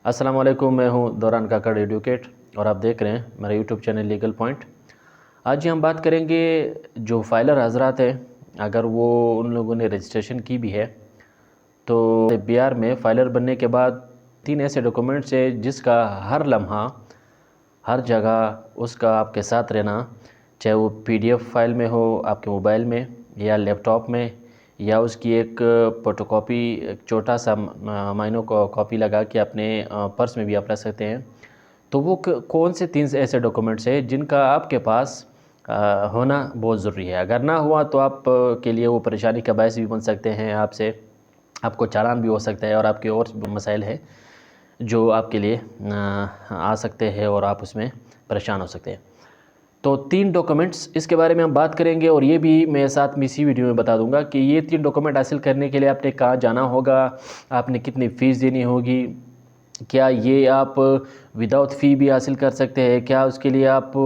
السلام علیکم، میں ہوں دوران کاکڑ ایڈوکیٹ اور آپ دیکھ رہے ہیں میرا یوٹیوب چینل لیگل پوائنٹ۔ آج ہم بات کریں گے جو فائلر حضرات ہیں، اگر وہ ان لوگوں نے رجسٹریشن کی بھی ہے تو BR میں فائلر بننے کے بعد 3 ایسے ڈاکومنٹس ہیں جس کا ہر لمحہ ہر جگہ اس کا آپ کے ساتھ رہنا، چاہے وہ PDF فائل میں ہو آپ کے موبائل میں یا لیپ ٹاپ میں، یا اس کی ایک فوٹو کاپی، ایک چھوٹا سا مائنو کاپی لگا کے اپنے پرس میں بھی آپ رکھ سکتے ہیں۔ تو وہ کون سے 3 ایسے ڈاکومنٹس ہیں جن کا آپ کے پاس ہونا بہت ضروری ہے؟ اگر نہ ہوا تو آپ کے لیے وہ پریشانی کا باعث بھی بن سکتے ہیں، آپ کو چالان بھی ہو سکتا ہے، اور آپ کے اور مسائل ہیں جو آپ کے لیے آ سکتے ہیں اور آپ اس میں پریشان ہو سکتے ہیں۔ تو 3 ڈاکومنٹس اس کے بارے میں ہم بات کریں گے، اور یہ بھی میں ساتھ میں اسی ویڈیو میں بتا دوں گا کہ یہ 3 ڈاکومنٹ حاصل کرنے کے لیے آپ نے کہاں جانا ہوگا، آپ نے کتنی فیس دینی ہوگی، کیا یہ آپ وداؤٹ فی بھی حاصل کر سکتے ہیں، کیا اس کے لیے آپ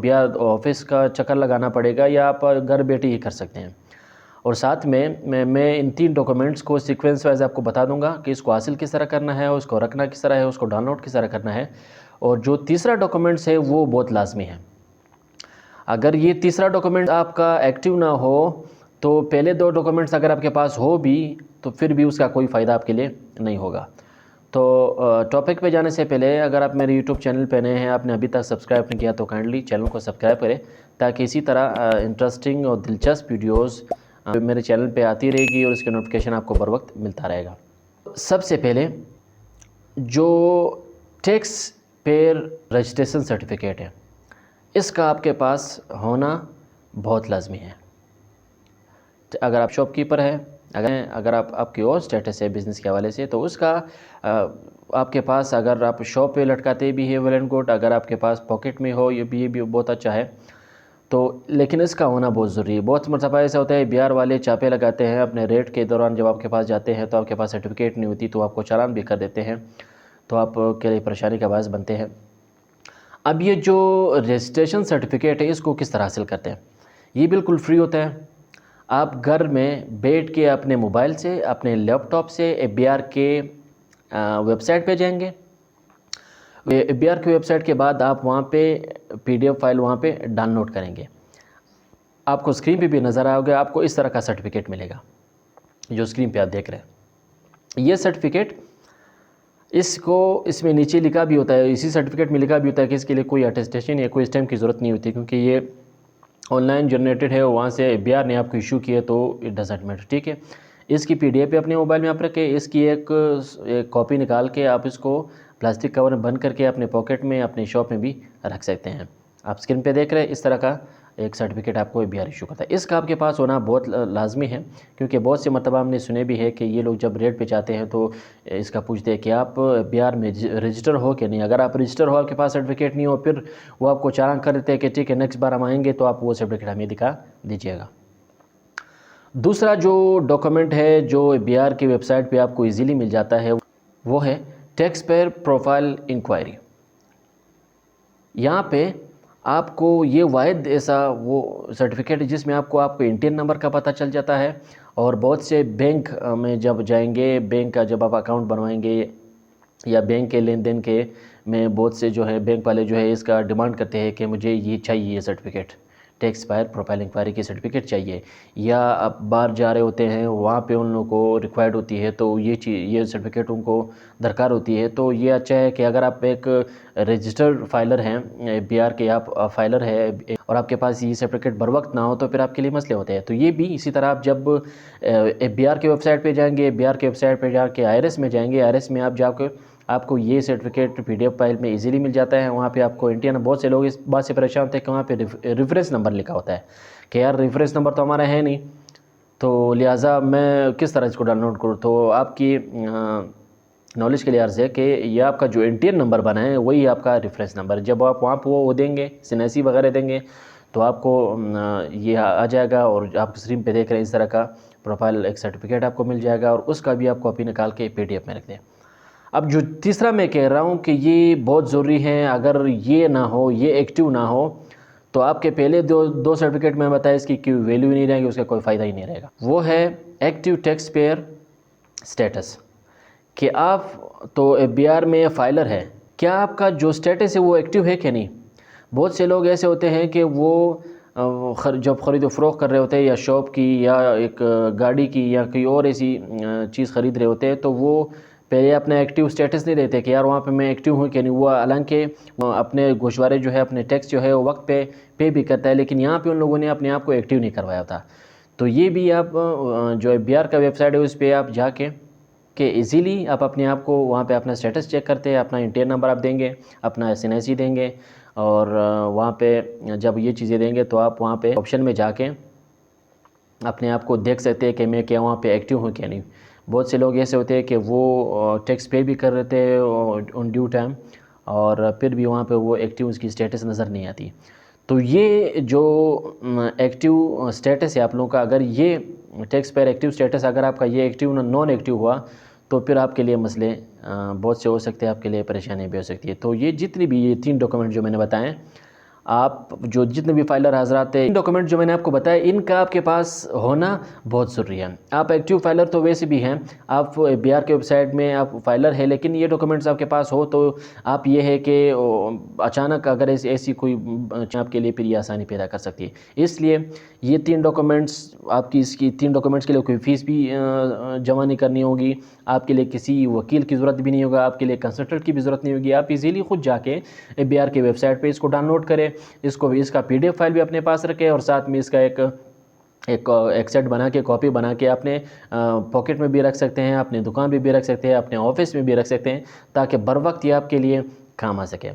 BR آفس کا چکر لگانا پڑے گا، یا آپ گھر بیٹھے ہی کر سکتے ہیں۔ اور ساتھ میں ان 3 ڈاکومنٹس کو سیکوینس وائز آپ کو بتا دوں گا کہ اس کو حاصل کس طرح کرنا ہے، اس کو رکھنا کس طرح ہے، اس کو ڈاؤن لوڈ کس طرح کرنا ہے، اور جو تیسرا ڈاکومنٹس ہے وہ بہت لازمی ہے۔ اگر یہ تیسرا ڈاکومنٹ آپ کا ایکٹیو نہ ہو تو پہلے 2 ڈاکومنٹس اگر آپ کے پاس ہو بھی تو پھر بھی اس کا کوئی فائدہ آپ کے لیے نہیں ہوگا۔ تو ٹاپک پہ جانے سے پہلے اگر آپ میرے یوٹیوب چینل پہ نئے ہیں، آپ نے ابھی تک سبسکرائب نہیں کیا تو کائنڈلی چینل کو سبسکرائب کریں، تاکہ اسی طرح انٹرسٹنگ اور دلچسپ ویڈیوز میرے چینل پہ آتی رہے گی اور اس کے نوٹیفیکیشن آپ کو بر وقت ملتا رہے گا۔ سب سے پہلے جو ٹیکس پیئر رجسٹریشن سرٹیفکیٹ ہے، اس کا آپ کے پاس ہونا بہت لازمی ہے۔ اگر آپ شاپ کیپر ہیں، اگر آپ کی اور سٹیٹس ہے بزنس کے حوالے سے، تو اس کا آپ کے پاس، اگر آپ شاپ پہ لٹکاتے بھی ہے ویل اینڈ گڈ، اگر آپ کے پاس پاکٹ میں ہو یہ بھی بہت اچھا ہے، تو لیکن اس کا ہونا بہت ضروری ہے۔ بہت مرتبہ ایسا ہوتا ہے BR والے چاپے لگاتے ہیں اپنے ریٹ کے دوران، جب آپ کے پاس جاتے ہیں تو آپ کے پاس سرٹیفکیٹ نہیں ہوتی تو آپ کو چالان بھی کر دیتے ہیں، تو آپ کے لیے پریشانی کا باعث بنتے ہیں۔ اب یہ جو رجسٹریشن سرٹیفکیٹ ہے اس کو کس طرح حاصل کرتے ہیں؟ یہ بالکل فری ہوتا ہے۔ آپ گھر میں بیٹھ کے اپنے موبائل سے، اپنے لیپ ٹاپ سے BR کے ویب سائٹ پہ جائیں گے۔ BR کی ویب سائٹ کے بعد آپ وہاں پہ PDF فائل وہاں پہ ڈاؤن لوڈ کریں گے۔ آپ کو اسکرین پہ بھی نظر آئے گا، آپ کو اس طرح کا سرٹیفکیٹ ملے گا جو اسکرین پہ آپ دیکھ رہے ہیں۔ یہ سرٹیفکیٹ اس میں نیچے لکھا بھی ہوتا ہے، اسی سرٹیفکیٹ میں لکھا بھی ہوتا ہے کہ اس کے لیے کوئی اٹیسٹیشن یا کوئی اسٹیمپ کی ضرورت نہیں ہوتی، کیونکہ یہ آن لائن جنریٹڈ ہے، وہاں سے BR نے آپ کو ایشو کیا تو اٹ ڈزنٹ میٹر، ٹھیک ہے۔ اس کی PDF پہ اپنے موبائل میں آپ رکھیں، اس کی ایک کاپی نکال کے آپ اس کو پلاسٹک کور میں بند کر کے اپنے پاکٹ میں، اپنے شاپ میں بھی رکھ سکتے ہیں۔ آپ اسکرین پہ دیکھ رہے ہیں، اس طرح کا ایک سرٹیفکیٹ آپ کو BR ایشو کرتا ہے۔ اس کا آپ کے پاس ہونا بہت لازمی ہے، کیونکہ بہت سے مرتبہ ہم نے سنے بھی ہے کہ یہ لوگ جب ریٹ پہ جاتے ہیں تو اس کا پوچھتے ہیں کہ آپ BR میں رجسٹر ہو کہ نہیں۔ اگر آپ رجسٹر ہو، آپ کے پاس سرٹیفکیٹ نہیں ہو، پھر وہ آپ کو چالان کر دیتے ہیں کہ ٹھیک ہے نیکسٹ بار ہم آئیں گے تو آپ وہ سرٹیفکیٹ ہمیں دکھا دیجیے گا۔ دوسرا جو ڈاکومنٹ ہے جو BR کی ویب سائٹ پہ آپ کو ایزیلی مل جاتا ہے، وہ ہے ٹیکس پیئر پروفائل انکوائری۔ یہاں پہ آپ کو یہ واحد ایسا وہ سرٹیفکیٹ ہے جس میں آپ کو انٹین نمبر کا پتہ چل جاتا ہے، اور بہت سے بینک میں جب جائیں گے، بینک کا جب آپ اکاؤنٹ بنوائیں گے یا بینک کے لین دین کے میں بہت سے جو ہے بینک والے جو ہے اس کا ڈیمانڈ کرتے ہیں کہ مجھے یہ چاہیے، یہ certificate tax payer profile inquiry کی سرٹیفکیٹ چاہیے، یا آپ باہر جا رہے ہوتے ہیں وہاں پہ ان لوگوں کو ریکوائرڈ ہوتی ہے تو یہ سرٹیفکیٹ ان کو درکار ہوتی ہے۔ تو یہ اچھا ہے کہ اگر آپ ایک رجسٹرڈ فائلر ہیں، BR کے آپ فائلر ہے، اور آپ کے پاس یہ سرٹیفکیٹ بر وقت نہ ہو تو پھر آپ کے لیے مسئلے ہوتے ہیں۔ تو یہ بھی اسی طرح آپ جب BR کے ویب سائٹ پہ جائیں گے، BR کے ویب سائٹ پہ جا کے IRS میں جائیں گے، IRS میں آپ جا کے آپ کو یہ سرٹیفکیٹ PDF فائل میں ایزیلی مل جاتا ہے۔ وہاں پہ آپ کو انٹین، بہت سے لوگ اس بات سے پریشان ہوتے ہیں کہ وہاں پہ ریفرنس نمبر لکھا ہوتا ہے کہ یار ریفرنس نمبر تو ہمارا ہے نہیں، تو لہٰذا میں کس طرح اس کو ڈاؤن لوڈ کروں۔ تو آپ کی نالج کے لیے عرض ہے کہ یہ آپ کا جو انٹین نمبر بنا ہے وہی آپ کا ریفرنس نمبر، جب آپ وہاں پہ وہ دیں گے، SNIC وغیرہ دیں گے تو آپ کو یہ آ جائے گا، اور آپ اسکرین پہ دیکھ رہے ہیں اس طرح کا پروفائل ایک سرٹیفکیٹ آپ کو مل جائے گا، اور اس کا بھی آپ کاپی نکال کے PDF میں رکھ دیں۔ اب جو تیسرا میں کہہ رہا ہوں کہ یہ بہت ضروری ہے، اگر یہ نہ ہو، یہ ایکٹیو نہ ہو تو آپ کے پہلے دو سرٹیفکیٹ میں بتایا اس کی کوئی ویلیو نہیں رہے گی، اس کا کوئی فائدہ ہی نہیں رہے گا۔ وہ ہے ایکٹیو ٹیکس پیئر سٹیٹس، کہ آپ تو FBR میں فائلر ہے، کیا آپ کا جو سٹیٹس ہے وہ ایکٹیو ہے کہ نہیں۔ بہت سے لوگ ایسے ہوتے ہیں کہ وہ جب خرید و فروخت کر رہے ہوتے ہیں یا شاپ کی یا ایک گاڑی کی یا کوئی اور ایسی چیز خرید رہے ہوتے ہیں، تو وہ پہلے اپنا ایکٹیو سٹیٹس نہیں دیتے کہ یار وہاں پہ میں ایکٹیو ہوں کہ نہیں، وہ حالانکہ اپنے گوشوارے جو ہے اپنے ٹیکس جو ہے وہ وقت پے بھی کرتا ہے، لیکن یہاں پہ ان لوگوں نے اپنے آپ کو ایکٹیو نہیں کروایا تھا۔ تو یہ بھی آپ جو FBR کا ویب سائٹ ہے اس پہ آپ جا کے کہ ایزیلی آپ اپنے آپ کو وہاں پہ اپنا سٹیٹس چیک کرتے ہیں، اپنا انٹین نمبر آپ دیں گے، اپنا SNIC دیں گے، اور وہاں پہ جب یہ چیزیں دیں گے تو آپ وہاں پہ آپشن میں جا کے اپنے آپ کو دیکھ سکتے ہیں کہ میں کیا وہاں پہ ایکٹیو ہوں کیا نہیں۔ بہت سے لوگ ایسے ہوتے ہیں کہ وہ ٹیکس پے بھی کر رہے تھے آن ڈیو ٹائم، اور پھر بھی وہاں پہ وہ ایکٹیو اس کی سٹیٹس نظر نہیں آتی۔ تو یہ جو ایکٹیو سٹیٹس ہے آپ لوگوں کا، اگر یہ ٹیکس پیئر ایکٹیو سٹیٹس اگر آپ کا یہ ایکٹیو نان ایکٹیو ہوا تو پھر آپ کے لیے مسئلے بہت سے ہو سکتے ہیں، آپ کے لیے پریشانی بھی ہو سکتی ہے۔ تو یہ جتنی بھی یہ 3 ڈاکومنٹ جو میں نے بتائے، آپ جو جتنے بھی فائلر حضرات ہیں، ان ڈاکومنٹ جو میں نے آپ کو بتایا ان کا آپ کے پاس ہونا بہت ضروری ہے۔ آپ ایکٹیو فائلر تو ویسے بھی ہیں، آپ FBR کے ویب سائٹ میں آپ فائلر ہے، لیکن یہ ڈاکومنٹس آپ کے پاس ہو تو آپ یہ ہے کہ اچانک اگر ایسی کوئی آپ کے لیے پھر یہ آسانی پیدا کر سکتی ہے۔ اس لیے یہ 3 ڈاکومنٹس آپ کی، اس کی 3 ڈاکومنٹس کے لیے کوئی فیس بھی جمع نہیں کرنی ہوگی، آپ کے لیے کسی وکیل کی ضرورت بھی نہیں ہوگا، آپ کے لیے کنسلٹنٹ کی بھی ضرورت نہیں ہوگی۔ آپ ایزیلی خود جا کے FBR کے ویب سائٹ پہ اس کو ڈاؤن لوڈ کریں، اس کا PDF فائل بھی اپنے پاس رکھیں، اور ساتھ میں اس کا ایک سیٹ بنا کے، کاپی بنا کے اپنے پاکٹ میں بھی رکھ سکتے ہیں، اپنے دکان میں بھی رکھ سکتے ہیں، اپنے آفس میں بھی رکھ سکتے ہیں، تاکہ بر وقت یہ آپ کے لیے کام آ سکے۔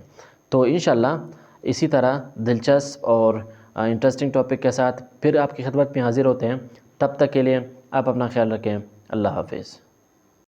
تو انشاءاللہ اسی طرح دلچسپ اور انٹرسٹنگ ٹاپک کے ساتھ پھر آپ کی خدمت میں حاضر ہوتے ہیں۔ تب تک کے لیے آپ اپنا خیال رکھیں۔ اللہ حافظ۔